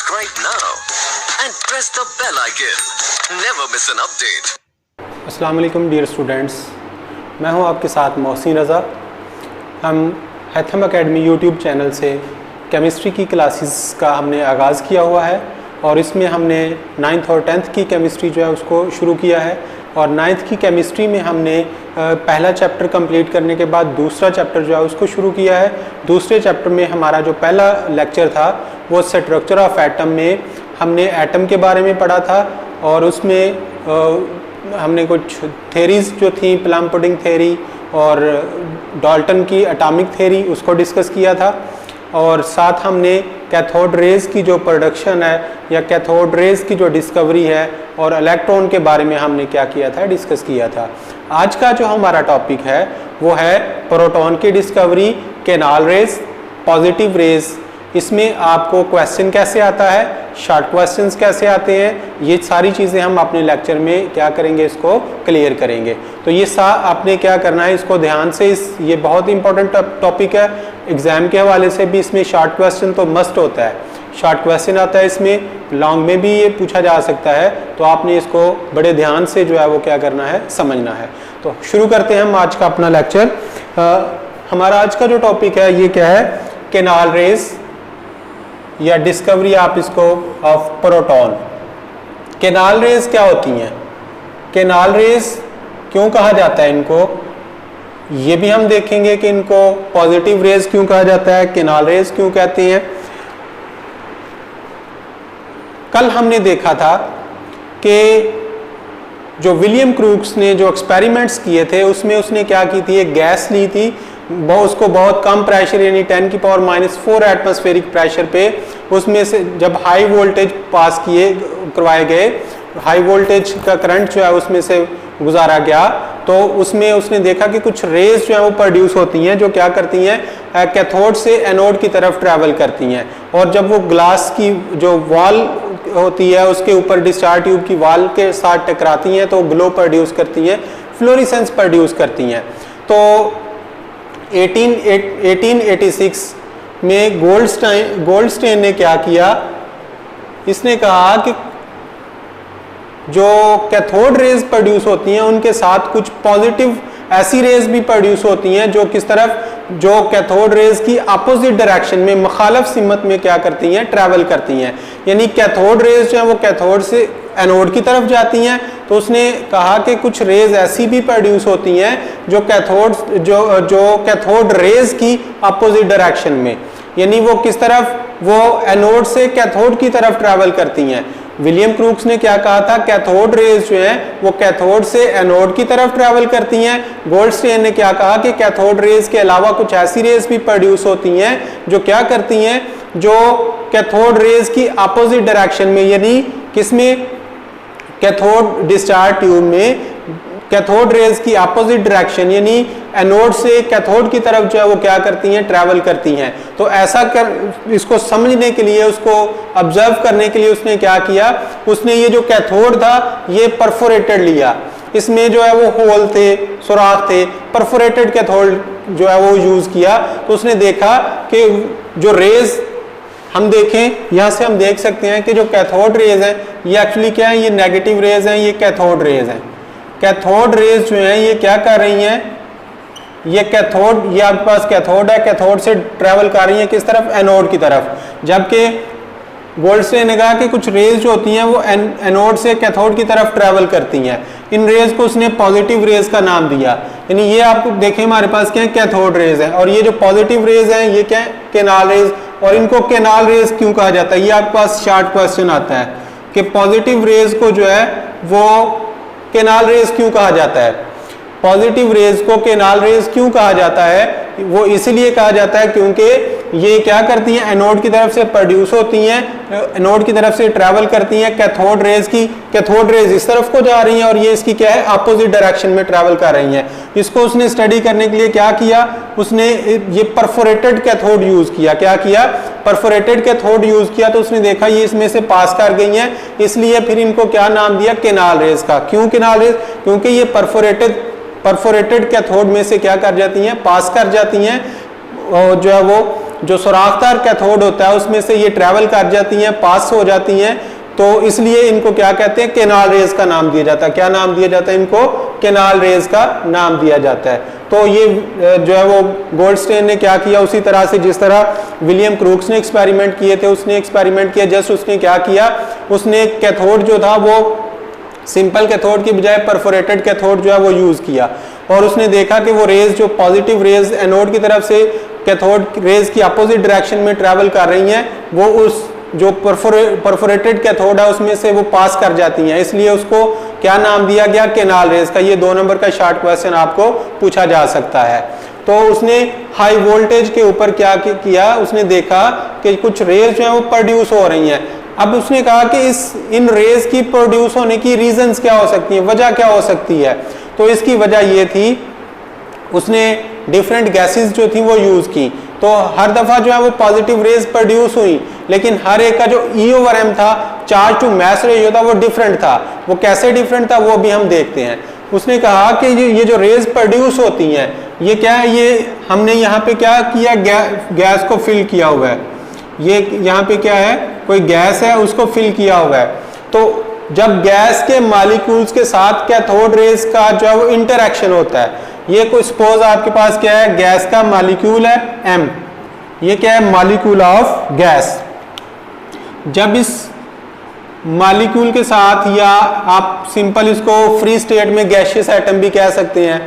Subscribe now and press the bell icon. Never miss an update. अस्सलाम वालेकुम dear students, मैं हूं आपके साथ मोहसिन रज़ा। हम हैथम एकेडमी यूट्यूब चैनल से केमिस्ट्री की क्लासेस का हमने आगाज़ किया हुआ है और इसमें हमने 9th और 10th की केमिस्ट्री जो है उसको शुरू किया है। और 9th की केमिस्ट्री में हमने पहला चैप्टर कंप्लीट करने के बाद दूसरा चैप्टर जो है उसको शुरू किया है। दूसरे चैप्टर में हमारा जो पहला लेक्चर था वो स्ट्रक्चर ऑफ एटम में हमने एटम के बारे में पढ़ा था और उसमें हमने कुछ थेरीज़ जो थी, प्लम पुडिंग थेरी और डाल्टन की एटॉमिक थेरी, उसको डिस्कस किया था। और साथ हमने कैथोड रेज़ की जो प्रोडक्शन है या कैथोड रेज़ की जो डिस्कवरी है और इलेक्ट्रॉन के बारे में हमने क्या किया था, डिस्कस किया था। आज का जो हमारा टॉपिक है वो है प्रोटॉन की discovery, canal rays, positive rays. इसमें आपको क्वेश्चन कैसे आता है, शॉर्ट क्वेश्चंस कैसे आते हैं, ये सारी चीज़ें हम अपने लेक्चर में क्या करेंगे, इसको क्लियर करेंगे। तो ये आपने क्या करना है, इसको ध्यान से, ये बहुत इंपॉर्टेंट टॉपिक है। एग्ज़ाम के हवाले से भी इसमें शॉर्ट क्वेश्चन तो मस्ट होता है। शॉर्ट क्वेश्चन आता है इसमें, लॉन्ग में भी ये पूछा जा सकता है, तो आपने इसको बड़े ध्यान से जो है वो क्या करना है, समझना है। तो शुरू करते हैं हम आज का अपना लेक्चर। हमारा आज का जो टॉपिक है ये क्या है, केनाल रेज़ या डिस्कवरी आप इसको ऑफ प्रोटॉन। केनाल रेज़ क्या होती हैं, केनाल रेज़ क्यों कहा जाता है इनको, ये भी हम देखेंगे कि इनको पॉजिटिव रेज़ क्यों कहा जाता है, केनाल रेज़ क्यों कहते हैं। कल हमने देखा था कि जो विलियम क्रूक्स ने जो एक्सपेरिमेंट्स किए थे उसमें उसने क्या की थी, एक गैस ली थी, उसको बहुत कम प्रेशर यानी 10⁻⁴ एटमॉस्फेरिक प्रेशर पे उसमें से जब हाई वोल्टेज पास करवाए गए, हाई वोल्टेज का करंट जो है उसमें से गुजारा गया, तो उसमें उसने देखा कि कुछ रेज जो है वो प्रोड्यूस होती हैं जो क्या करती हैं, कैथोड से एनोड की तरफ ट्रैवल करती हैं। और जब वो ग्लास की जो वॉल होती है उसके ऊपर डिस्चार्ज ट्यूब की वॉल के साथ टकराती हैं तो ग्लो प्रोड्यूस करती हैं, फ्लोरिसेंस प्रोड्यूस करती हैं। तो 1886 में गोल्डस्टेन ने क्या किया, इसने कहा कि जो कैथोड रेज प्रोड्यूस होती हैं उनके साथ कुछ पॉजिटिव ऐसी रेज भी प्रोड्यूस होती हैं जो किस तरफ, जो कैथोड रेज की अपोजिट डायरेक्शन में, मुखालिफ सिमत में क्या करती हैं, ट्रैवल करती हैं। यानी कैथोड रेज जो है वो कैथोड से एनोड की तरफ जाती हैं। तो उसने कहा कि कुछ रेज ऐसी भी प्रोड्यूस होती हैं जो कैथोड रेज की अपोजिट डायरेक्शन में, यानी वो किस तरफ, वो एनोड से कैथोड की तरफ ट्रैवल करती हैं। विलियम क्रूक्स ने क्या कहा था, कैथोड रेज जो है वो कैथोड से एनोड की तरफ ट्रैवल करती हैं। गोल्डस्टेन ने क्या कहा कि कैथोड रेज के अलावा कुछ ऐसी रेज भी प्रोड्यूस होती हैं जो क्या करती हैं, जो कैथोड रेज की अपोजिट डायरेक्शन में, यानी किसमें, कैथोड डिस्चार्ज ट्यूब में कैथोड रेज की अपोजिट डायरेक्शन यानी एनोड से कैथोड की तरफ जो है वो क्या करती हैं, ट्रैवल करती हैं। तो ऐसा इसको समझने के लिए, उसको ऑब्जर्व करने के लिए उसने क्या किया, उसने ये जो कैथोड था ये परफोरेटेड लिया, इसमें जो है वो होल थे, सुराख थे, परफोरेटेड कैथोड जो है वो यूज किया। तो उसने देखा कि जो रेज हम देखें, यहाँ से हम देख सकते हैं कि जो कैथोड रेज है ये एक्चुअली क्या है, ये नेगेटिव रेज हैं, ये कैथोड रेज हैं। कैथोड रेज जो है ये क्या कर रही हैं, ये कैथोड, ये आपके पास कैथोड है, कैथोड से ट्रैवल कर रही है किस तरफ, एनोड की तरफ। जबकि गोल्डस्टेन ने कहा कि कुछ रेज जो होती हैं वो एनोड से कैथोड की तरफ ट्रैवल करती हैं। इन रेज को उसने पॉजिटिव रेज का नाम दिया। यानी ये आप देखें हमारे पास क्या है, कैथोड रेज है, और ये जो पॉजिटिव रेज हैं ये क्या है, केनाल रेज। और इनको केनाल रेज क्यों कहा जाता है, ये आपके पास शॉर्ट क्वेश्चन आता है कि पॉजिटिव रेज को जो है वो केनाल रेज क्यों कहा जाता है। पॉजिटिव रेज को केनाल रेज क्यों कहा जाता है, वो इसलिए कहा जाता है क्योंकि ये क्या करती हैं, एनोड की तरफ से प्रोड्यूस होती हैं, एनोड की तरफ से ट्रैवल करती हैं कैथोड रेज की, कैथोड रेज इस तरफ को जा रही हैं और ये इसकी क्या है, अपोजिट डायरेक्शन में ट्रैवल कर रही हैं। इसको उसने स्टडी करने के लिए क्या किया, उसने ये परफोरेटेड कैथोड यूज किया। क्या किया, परफोरेटेड कैथोड यूज किया। तो उसने देखा ये इसमें से पास कर गई हैं, इसलिए फिर इनको क्या नाम दिया, केनाल रेज का। क्यों केनाल रेज, क्योंकि ये परफोरेटेड कैथोड में से क्या कर जाती हैं, पास कर जाती हैं, और जो है वो जो सुराखदार कैथोड होता है उसमें से ये ट्रैवल कर जाती हैं, पास हो जाती हैं, तो इसलिए इनको क्या कहते हैं, केनाल रेज का नाम दिया जाता है। क्या नाम दिया जाता है इनको? केनाल रेज का नाम दिया जाता है। तो ये जो है वो गोल्डस्टेन ने क्या किया, उसी तरह से जिस तरह विलियम क्रूक्स ने एक्सपेरिमेंट किए थे, उसने एक्सपेरिमेंट किया। जस्ट उसने क्या किया, उसने कैथोड जो था वो सिंपल कैथोड की बजाय परफोरेटेड कैथोड जो है वो यूज किया, और उसने देखा कि वो रेज जो पॉजिटिव रेज एनोड की तरफ से कैथोड रेज की अपोजिट डायरेक्शन में ट्रैवल कर रही हैं, वो उस जो परफोरेटेड कैथोड है उसमें से वो पास कर जाती हैं, इसलिए उसको क्या नाम दिया गया, केनाल रेज का। ये 2 नंबर का शॉर्ट क्वेश्चन आपको पूछा जा सकता है। तो उसने हाई वोल्टेज के ऊपर क्या किया, उसने देखा कि कुछ रेज जो है वो प्रोड्यूस हो रही हैं। अब उसने कहा कि इन रेज की प्रोड्यूस होने की रीजंस क्या हो सकती हैं, वजह क्या हो सकती है। तो इसकी वजह ये थी, उसने डिफरेंट गैसेस जो थी वो यूज की। तो हर दफा जो है वो पॉजिटिव रेज प्रोड्यूस हुई, लेकिन हर एक का जो E/M था, चार्ज टू मास रेशियो था, वो डिफरेंट था। वो कैसे डिफरेंट था वो भी हम देखते हैं। उसने कहा कि ये जो रेज प्रोड्यूस होती हैं, ये क्या है, ये हमने यहाँ पे क्या किया, गैस को फिल किया हुआ है। ये यहाँ पे क्या है, कोई गैस है, उसको फिल किया हुआ है। तो जब गैस के मॉलिक्यूल्स के साथ कैथोड रेज का जो है वो इंटरेक्शन होता है, ये कोई सपोज आपके पास क्या है, गैस का मॉलिक्यूल है M, ये क्या है, मॉलिक्यूल ऑफ गैस। जब इस मॉलिक्यूल के साथ, या आप सिंपल इसको फ्री स्टेट में गैसियस एटम भी कह सकते हैं,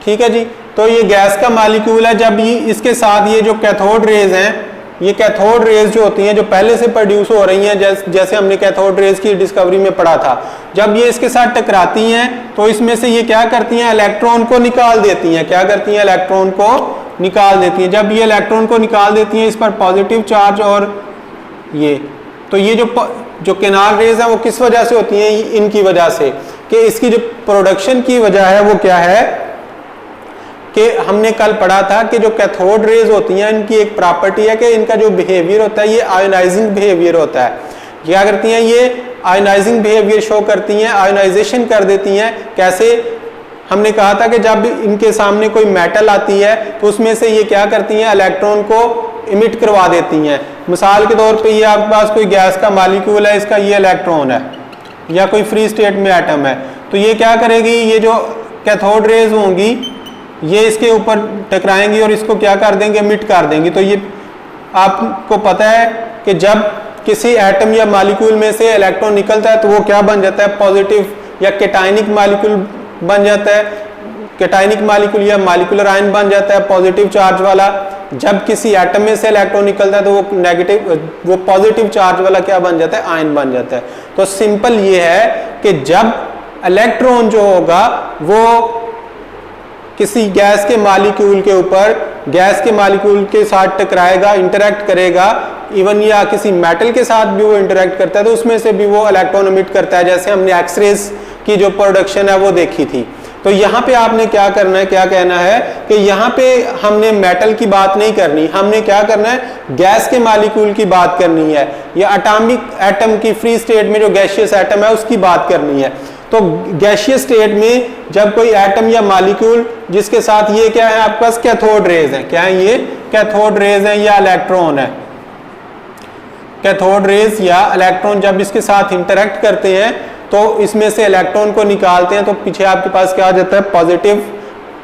ठीक है जी। तो ये गैस का मॉलिक्यूल है, जब ये इसके साथ ये जो कैथोड रेज हैं, ये कैथोड रेज जो होती हैं जो पहले से प्रोड्यूस हो रही हैं, जैसे हमने कैथोड रेज की डिस्कवरी में पढ़ा था, जब ये इसके साथ टकराती हैं तो इसमें से ये क्या करती हैं, इलेक्ट्रॉन को निकाल देती हैं। क्या करती हैं, इलेक्ट्रॉन को निकाल देती हैं। जब ये इलेक्ट्रॉन को निकाल देती हैं, इस पर पॉजिटिव चार्ज और ये, तो ये जो केनाल रेज है वो किस वजह से होती हैं, इनकी वजह से, कि इसकी जो प्रोडक्शन की वजह है वो क्या है, कि हमने कल पढ़ा था कि जो कैथोड रेज होती हैं इनकी एक प्रॉपर्टी है कि इनका जो बिहेवियर होता है ये आयोनाइजिंग बिहेवियर होता है। क्या करती हैं, ये आयोनाइजिंग बिहेवियर शो करती हैं, आयोनाइजेशन कर देती हैं। कैसे, हमने कहा था कि जब इनके सामने कोई मेटल आती है तो उसमें से ये क्या करती हैं, इलेक्ट्रॉन को इमिट करवा देती हैं। मिसाल के तौर पे ये आपके पास कोई गैस का मॉलिक्यूल है, इसका ये इलेक्ट्रॉन है, या कोई फ्री स्टेट में एटम है, तो ये क्या करेगी, ये जो कैथोड रेज होंगी ये इसके ऊपर टकराएंगी और इसको क्या कर देंगे, इमिट कर देंगी। तो ये आपको पता है कि जब किसी एटम या मॉलिक्यूल में से इलेक्ट्रॉन निकलता है तो वो क्या बन जाता है, पॉजिटिव या कैटायनिक मॉलिक्यूल बन जाता है, कैटायनिक मॉलिक्यूल या मॉलिक्यूलर आयन बन जाता है पॉजिटिव चार्ज वाला। जब किसी एटम में से इलेक्ट्रॉन निकलता है तो वो नेगेटिव, वो पॉजिटिव चार्ज वाला क्या बन जाता है, आयन बन जाता है। तो सिंपल ये है कि जब इलेक्ट्रॉन जो होगा वो किसी गैस के मॉलिक्यूल के ऊपर, गैस के मॉलिक्यूल के साथ टकराएगा, इंटरेक्ट करेगा, इवन या किसी मेटल के साथ भी वो इंटरेक्ट करता है तो उसमें से भी वो इलेक्ट्रॉन इमिट करता है, जैसे हमने एक्सरेज की जो प्रोडक्शन है वो देखी थी। तो यहाँ पे आपने क्या करना है, क्या कहना है कि यहाँ पे हमने मेटल की बात नहीं करनी, हमने क्या करना है, गैस के मॉलिक्यूल की बात करनी है, या एटॉमिक एटम की फ्री स्टेट में जो गैसियस एटम है उसकी बात करनी है। तो गैसियस स्टेट में जब कोई एटम या मॉलिक्यूल जिसके साथ ये क्या है आपके पास, कैथोड रेज है, क्या है ये, कैथोड रेज है या इलेक्ट्रॉन है, कैथोड रेज या इलेक्ट्रॉन जब इसके साथ इंटरेक्ट करते हैं तो इसमें से इलेक्ट्रॉन को निकालते हैं तो पीछे आपके पास क्या आ जाता है, पॉजिटिव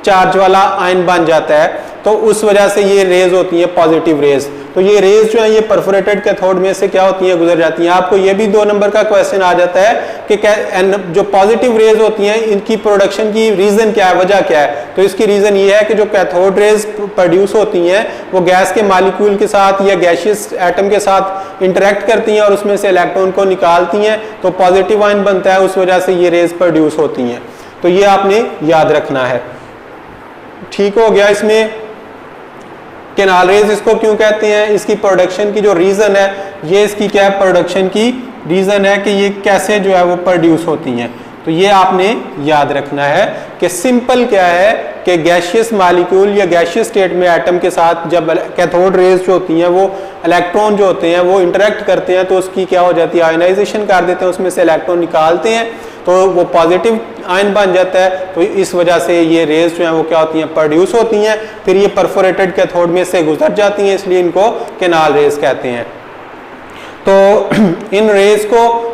चार्ज वाला आयन बन जाता है। तो उस वजह से ये रेज होती है पॉजिटिव रेज। तो ये रेज जो है ये परफोरेटेड कैथोड में से क्या होती है, गुजर जाती हैं। आपको ये भी 2 नंबर का क्वेश्चन आ जाता है कि जो पॉजिटिव रेज होती हैं इनकी प्रोडक्शन की रीजन क्या है, वजह क्या है। तो इसकी रीजन ये है कि जो कैथोड रेज प्रोड्यूस होती हैं वो गैस के मॉलिक्यूल के साथ या गैसियस एटम के साथ इंटरेक्ट करती हैं और उसमें से इलेक्ट्रॉन को निकालती हैं तो पॉजिटिव आयन बनता है, उस वजह से ये रेज प्रोड्यूस होती हैं। तो ये आपने याद रखना है। ठीक हो गया। इसमें केनाल रेज इसको क्यों कहते हैं, इसकी प्रोडक्शन की जो रीजन है, ये इसकी क्या है, प्रोडक्शन की रीजन है कि ये कैसे जो है वो प्रोड्यूस होती हैं। तो ये आपने याद रखना है कि सिंपल क्या है कि गैशियस मॉलिक्यूल या गैशियस स्टेट में एटम के साथ जब कैथोड रेज जो होती हैं वो इलेक्ट्रॉन जो होते हैं वो इंटरेक्ट करते हैं तो उसकी क्या हो जाती है, आयनाइजेशन कर देते हैं, उसमें से इलेक्ट्रॉन निकालते हैं तो वो पॉजिटिव आयन बन जाता है। तो इस वजह से ये रेज जो हैं वो क्या होती हैं, प्रोड्यूस होती हैं, फिर ये परफोरेटेड कैथोड में से गुजर जाती हैं, इसलिए इनको कैनाल रेज कहते हैं। तो इन रेज को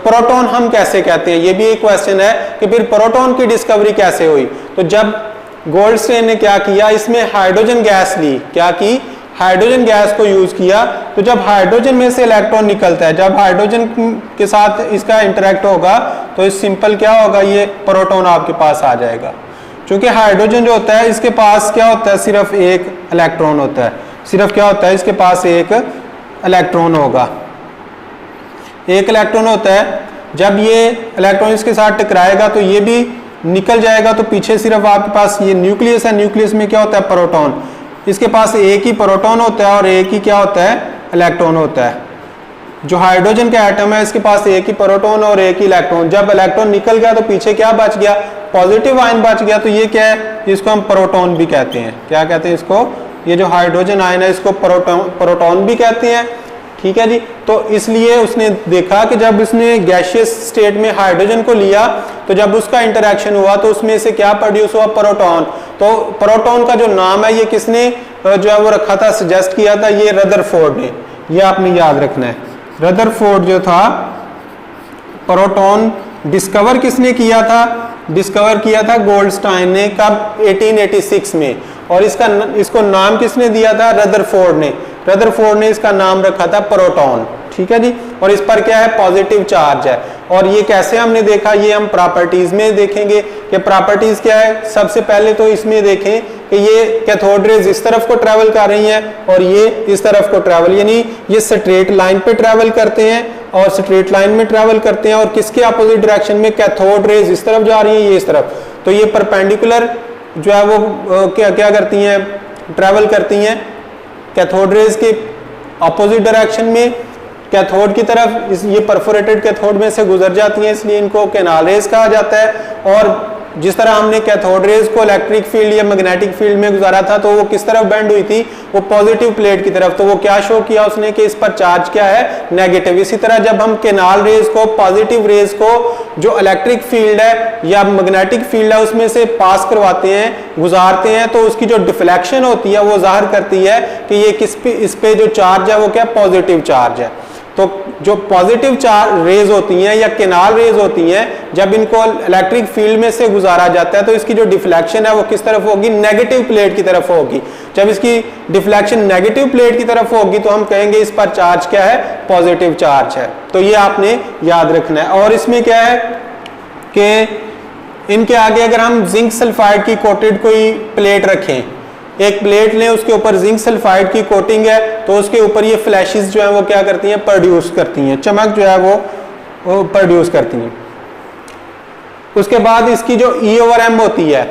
प्रोटॉन हम कैसे कहते हैं, ये भी एक क्वेश्चन है कि फिर प्रोटॉन की डिस्कवरी कैसे हुई। तो जब गोल्डस्टेन ने क्या किया, इसमें हाइड्रोजन गैस ली, क्या की, हाइड्रोजन गैस को यूज किया। तो जब हाइड्रोजन में से इलेक्ट्रॉन निकलता है, जब हाइड्रोजन के साथ इसका इंटरेक्ट होगा तो इस सिंपल क्या होगा, ये प्रोटॉन आपके पास आ जाएगा। क्योंकि हाइड्रोजन जो होता है इसके पास क्या होता है, सिर्फ एक इलेक्ट्रॉन होता है, सिर्फ क्या होता है, इसके पास एक इलेक्ट्रॉन होगा, एक इलेक्ट्रॉन होता है। जब ये इलेक्ट्रॉन इसके साथ टकराएगा तो ये भी निकल जाएगा, तो पीछे सिर्फ आपके पास ये न्यूक्लियस है, न्यूक्लियस में क्या होता है, प्रोटॉन, इसके पास एक ही प्रोटॉन होता है और एक ही क्या होता है, इलेक्ट्रॉन होता है। जो हाइड्रोजन का एटम है इसके पास एक ही प्रोटॉन और एक ही इलेक्ट्रॉन, जब इलेक्ट्रॉन निकल गया तो पीछे क्या बच गया, पॉजिटिव आयन बच गया। तो ये क्या है, इसको हम प्रोटॉन भी कहते हैं, क्या कहते हैं इसको, ये जो हाइड्रोजन आयन है इसको प्रोटॉन भी कहते हैं, ठीक है जी। तो इसलिए उसने देखा कि जब उसने गैशियस स्टेट में हाइड्रोजन को लिया तो जब उसका इंटरेक्शन हुआ तो उसमें से क्या प्रोड्यूस हुआ, प्रोटॉन। तो प्रोटॉन का जो नाम है ये किसने जो है वो रखा था, सजेस्ट किया था, ये रदरफोर्ड ने, ये आपने याद रखना है। रदरफोर्ड जो था, प्रोटॉन डिस्कवर किसने किया था, डिस्कवर किया था गोल्डस्टाइन ने, कब, 1886 में। और इसको नाम किसने दिया था, रदरफोर्ड ने, रदरफोर्ड ने इसका नाम रखा था प्रोटॉन, ठीक है जी। और इस पर क्या है, पॉजिटिव चार्ज है। और ये कैसे हमने देखा, ये हम प्रॉपर्टीज में देखेंगे कि प्रॉपर्टीज क्या है। सबसे पहले तो इसमें देखें कि ये कैथोड रेज इस तरफ को ट्रेवल कर रही हैं और ये इस तरफ को ट्रेवल, यानी ये स्ट्रेट लाइन पे ट्रेवल करते हैं और स्ट्रेट लाइन में ट्रेवल करते हैं। और किसके अपोजिट डायरेक्शन में, कैथोड रेज इस तरफ जा रही है, ये इस तरफ। तो ये परपेंडिकुलर जो है वो क्या क्या करती हैं, ट्रेवल करती हैं कैथोड रेज के अपोजिट डायरेक्शन में, कैथोड की तरफ, ये परफोरेटेड कैथोड में से गुजर जाती हैं, इसलिए इनको कैनाल रेज कहा जाता है। और जिस तरह हमने कैथोड रेज को इलेक्ट्रिक फील्ड या मैग्नेटिक फील्ड में गुजारा था तो वो किस तरफ बेंड हुई थी, वो पॉजिटिव प्लेट की तरफ। तो वो क्या शो किया उसने कि इस पर चार्ज क्या है, नेगेटिव। इसी तरह जब हम कैनाल रेज को, पॉजिटिव रेज को जो इलेक्ट्रिक फील्ड है या मैग्नेटिक फील्ड है उसमें से पास करवाते हैं, गुजारते हैं, तो उसकी जो डिफ्लेक्शन होती है वो जाहिर करती है कि ये किस पे, इस पे जो चार्ज है वो क्या, पॉजिटिव चार्ज है। तो जो पॉजिटिव चार्ज रेज होती हैं या कैनाल रेज होती हैं, जब इनको इलेक्ट्रिक फील्ड में से गुजारा जाता है तो इसकी जो डिफ्लेक्शन है वो किस तरफ होगी, नेगेटिव प्लेट की तरफ होगी। जब इसकी डिफ्लेक्शन नेगेटिव प्लेट की तरफ होगी तो हम कहेंगे इस पर चार्ज क्या है, पॉजिटिव चार्ज है। तो ये आपने याद रखना है। और इसमें क्या है कि इनके आगे अगर हम जिंक सल्फाइड की कोटेड कोई प्लेट रखें, एक प्लेट लें, उसके ऊपर जिंक सल्फाइड की कोटिंग है, तो उसके ऊपर ये फ्लैशेस जो है वो क्या करती हैं, प्रोड्यूस करती हैं, चमक जो है वो प्रोड्यूस करती हैं। उसके बाद इसकी जो E/M होती है,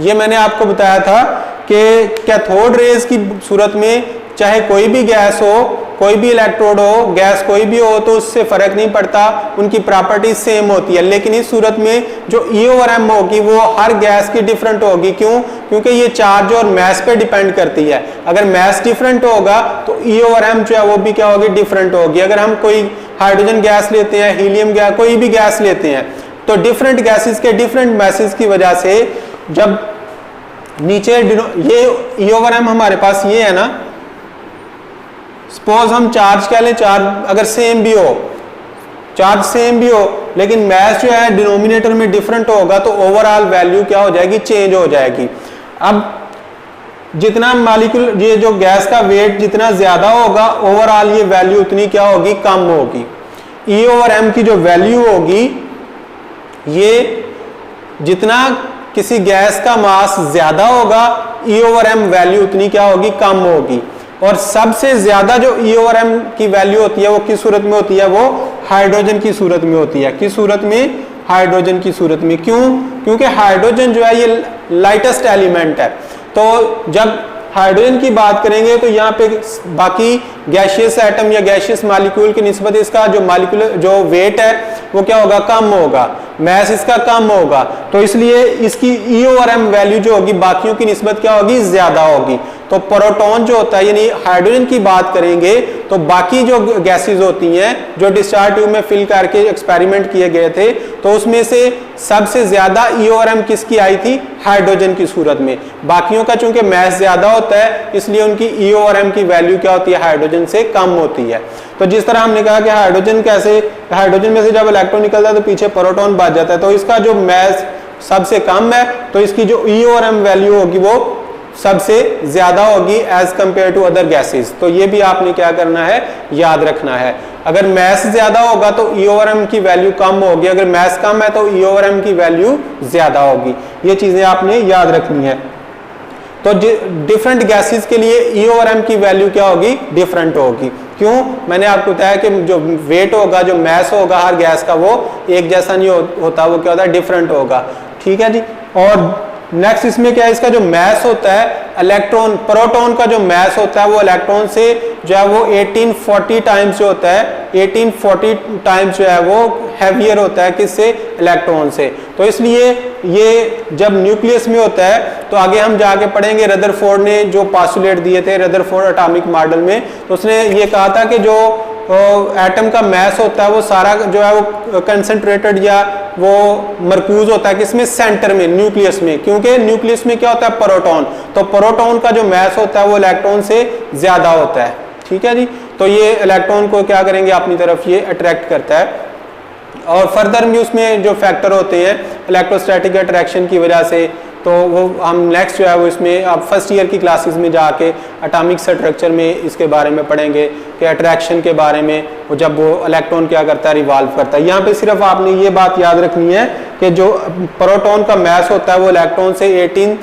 ये मैंने आपको बताया था कि कैथोड रेज की सूरत में चाहे कोई भी गैस हो, कोई भी इलेक्ट्रोड हो, गैस कोई भी हो, तो उससे फर्क नहीं पड़ता, उनकी प्रॉपर्टीज सेम होती है। लेकिन इस सूरत में जो E/M होगी वो हर गैस की डिफरेंट होगी। क्यों? क्योंकि ये चार्ज और मैस पे डिपेंड करती है। अगर मैस डिफरेंट होगा तो E/M जो है वो भी क्या होगी, डिफरेंट होगी। अगर हम कोई हाइड्रोजन गैस लेते हैं, हीलियम गैस, कोई भी गैस लेते हैं, तो डिफरेंट गैसेस के डिफरेंट मैसेज की वजह से जब नीचे ये E/M हमारे पास ये है ना, सपोज हम चार्ज कह लें, चार्ज अगर सेम भी हो, चार्ज सेम भी हो, लेकिन मैस जो है डिनोमिनेटर में डिफरेंट होगा तो ओवरऑल वैल्यू क्या हो जाएगी, चेंज हो जाएगी। अब जितना मॉलिक्यूल, ये जो गैस का वेट जितना ज्यादा होगा, ओवरऑल ये वैल्यू उतनी क्या होगी, कम होगी। E/M की जो वैल्यू होगी, ये जितना किसी गैस का मास ज्यादा होगा, E/M वैल्यू उतनी क्या होगी, कम होगी। और सबसे ज्यादा जो E/M की वैल्यू होती है वो किस सूरत में होती है, वो हाइड्रोजन की सूरत में होती है। किस सूरत में, हाइड्रोजन की सूरत में। क्यों? क्योंकि हाइड्रोजन जो है ये लाइटेस्ट एलिमेंट है। तो जब हाइड्रोजन की बात करेंगे तो यहाँ पे बाकी गैशियस एटम या गैशियस मॉलिक्यूल की निस्बत इसका जो मॉलिक्यूलर जो वेट है वो क्या होगा, कम होगा, मैस इसका कम होगा, तो इसलिए इसकी ई ओवर एम वैल्यू जो होगी बाकियों की निस्बत क्या होगी, ज्यादा होगी। तो प्रोटॉन जो होता है यानी हाइड्रोजन की बात करेंगे तो बाकी जो गैसेस होती हैं जो डिस्चार्ज ट्यूब में फिल करके एक्सपेरिमेंट किए गए थे, तो उसमें से सबसे ज्यादा ई ओवर एम किसकी आई थी, हाइड्रोजन की सूरत में। बाकियों का चूंकि मैस ज्यादा होता है इसलिए उनकी ई ओवर एम की वैल्यू क्या होती है, हाइड्रोजन से कम होती है। तो जिस तरह हमने कहा कि हाइड्रोजन में से जब इलेक्ट्रॉन निकलता है तो पीछे प्रोटॉन बच जाता है, तो इसका जो मैस सबसे कम है तो इसकी जो ई ओवर एम वैल्यू होगी वो सबसे ज्यादा होगी as compare to other gases. तो ये भी आपने क्या करना है, याद रखना है। अगर मैस ज्यादा होगा तो ई ओवर एम की वैल्यू कम होगी, अगर मैस कम है तो ई ओवर एम की वैल्यू ज्यादा होगी। ये चीजें आपने याद रखनी है। तो डिफरेंट गैसेस के लिए ई ओवर एम की वैल्यू क्या होगी, डिफरेंट होगी। क्यों, मैंने आपको बताया कि जो वेट होगा, जो मैस होगा हर गैस का वो एक जैसा नहीं होता, वो क्या होता है, डिफरेंट होगा। ठीक है जी। और नेक्स्ट इसमें क्या है, इसका जो मैस होता है इलेक्ट्रॉन, प्रोटॉन का जो मैस होता है वो इलेक्ट्रॉन से जो है वो 1840 टाइम्स जो होता है, 1840 टाइम्स जो है वो हैवियर होता है किससे, इलेक्ट्रॉन से। तो इसलिए ये जब न्यूक्लियस में होता है तो आगे हम जाके पढ़ेंगे, रदरफोर्ड ने जो पास्टुलेट दिए थे रदरफोर्ड एटॉमिक मॉडल में, तो उसने ये कहा था कि जो एटम का मैस होता है वो सारा जो है वो कंसंट्रेटेड या वो मरकूज होता है किसमें, सेंटर में, न्यूक्लियस में। क्योंकि न्यूक्लियस में क्या होता है, प्रोटॉन, तो प्रोटॉन का जो मैस होता है वो इलेक्ट्रॉन से ज्यादा होता है। ठीक है जी। तो ये इलेक्ट्रॉन को क्या करेंगे, अपनी तरफ ये अट्रैक्ट करता है। और फर्दर भी उसमें जो फैक्टर होते हैं इलेक्ट्रोस्टैटिक अट्रैक्शन की वजह से, तो वो हम नेक्स्ट जो है वो इसमें आप फर्स्ट ईयर की क्लासेस में जाके एटॉमिक स्ट्रक्चर में इसके बारे में पढ़ेंगे कि अट्रैक्शन के बारे में, वो जब वो इलेक्ट्रॉन क्या करता है, रिवॉल्व करता है। यहाँ पे सिर्फ आपने ये बात याद रखनी है कि जो प्रोटॉन का मैस होता है वो इलेक्ट्रॉन से 18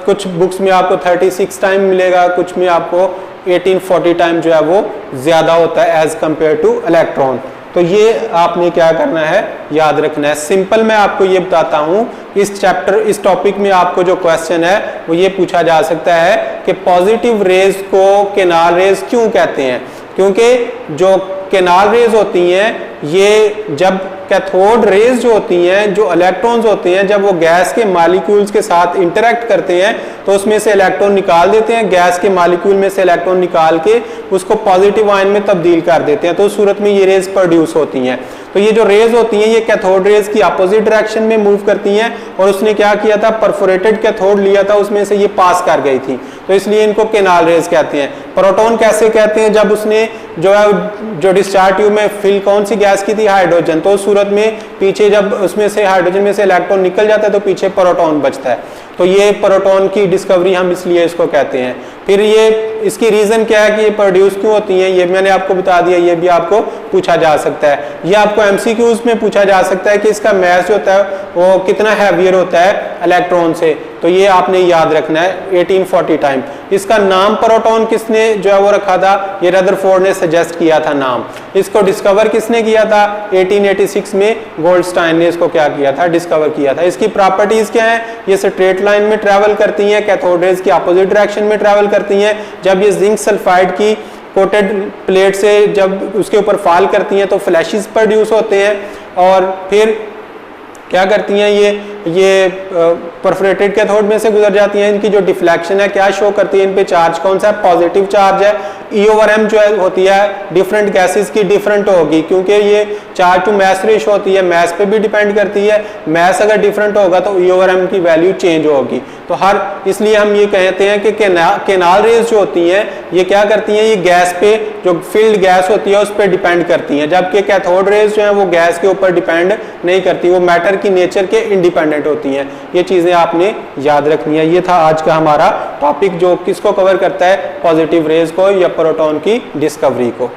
कुछ बुक्स में आपको 36 टाइम मिलेगा, कुछ में आपको 1840 टाइम जो है वो ज्यादा होता है एज कंपेयर टू इलेक्ट्रॉन। तो ये आपने क्या करना है, याद रखना है। सिंपल मैं आपको ये बताता हूं, इस टॉपिक में आपको जो क्वेश्चन है वो ये पूछा जा सकता है कि पॉजिटिव रेज को केनाल रेज क्यों कहते हैं। क्योंकि जो केनाल रेज होती हैं ये जब कैथोड रेज जो होती हैं, जो इलेक्ट्रॉन्स होते हैं, जब वो गैस के मॉलिक्यूल्स के साथ इंटरेक्ट करते हैं तो उसमें से इलेक्ट्रॉन निकाल देते हैं, गैस के मॉलिक्यूल में से इलेक्ट्रॉन निकाल के उसको पॉजिटिव आयन में तब्दील कर देते हैं, तो उस सूरत में ये रेज प्रोड्यूस होती हैं। तो ये जो रेज होती हैं ये कैथोड रेज की अपोजिट डायरेक्शन में मूव करती हैं, और उसने क्या किया था, परफोरेटेड कैथोड लिया था, उसमें से ये पास कर गई थी, तो इसलिए इनको केनाल रेज कहते हैं। प्रोटॉन कैसे कहते हैं, जब उसने जो डिस्चार्ज ट्यूब में फिल कौन सी गैस की थी, हाइड्रोजन, तो उस सूरत में पीछे जब उसमें से हाइड्रोजन में से इलेक्ट्रॉन निकल जाता है तो पीछे प्रोटॉन बचता है, तो ये प्रोटॉन की डिस्कवरी हम इसलिए इसको कहते हैं। फिर ये इसकी रीजन क्या है कि ये प्रोड्यूस क्यों होती हैं, ये मैंने आपको बता दिया, ये भी आपको पूछा जा सकता है। ये आपको एमसीक्यूज में पूछा जा सकता है कि इसका मैस जो होता है वो कितना हैवियर होता है इलेक्ट्रॉन से, तो ये आपने याद रखना है 1840 टाइम। इसका नाम प्रोटॉन किसने जो है वो रखा था, ये रदरफोर्ड ने सजेस्ट किया था नाम। इसको डिस्कवर किसने किया था, 1886 में गोल्डस्टाइन ने इसको क्या किया था, डिस्कवर किया था। इसकी प्रॉपर्टीज क्या है, ये स्ट्रेट लाइन में ट्रेवल करती हैं, कैथोड रेज की अपोजिट डायरेक्शन में ट्रेवल करती हैं। जब ये जिंक सल्फाइड की कोटेड प्लेट से जब उसके ऊपर फॉल करती हैं तो फ्लैशेस प्रोड्यूस होते हैं, और फिर क्या करती हैं ये परफोरेटेड कैथोड में से गुजर जाती हैं। इनकी जो डिफ्लेक्शन है क्या शो करती है, इन पे चार्ज कौन सा है, पॉजिटिव चार्ज है। ई ओवर एम जो है होती है डिफरेंट गैसेस की डिफरेंट होगी, क्योंकि ये चार्ज टू मैस रेशो होती है, मैस पे भी डिपेंड करती है। मैस अगर डिफरेंट होगा तो ई ओवर एम की वैल्यू चेंज होगी। तो इसलिए हम ये कहते हैं कि केनाल रेज जो होती हैं ये क्या करती हैं, ये गैस पे जो फील्ड गैस होती है उस पर डिपेंड करती हैं, जबकि कैथोड रेज जो है वो गैस के ऊपर डिपेंड नहीं करती, वो मैटर की नेचर के इंडिपेंडेंट होती हैं। ये चीजें आपने याद रखनी है। ये था आज का हमारा टॉपिक जो किसको कवर करता है, पॉजिटिव रेज को या प्रोटॉन की डिस्कवरी को।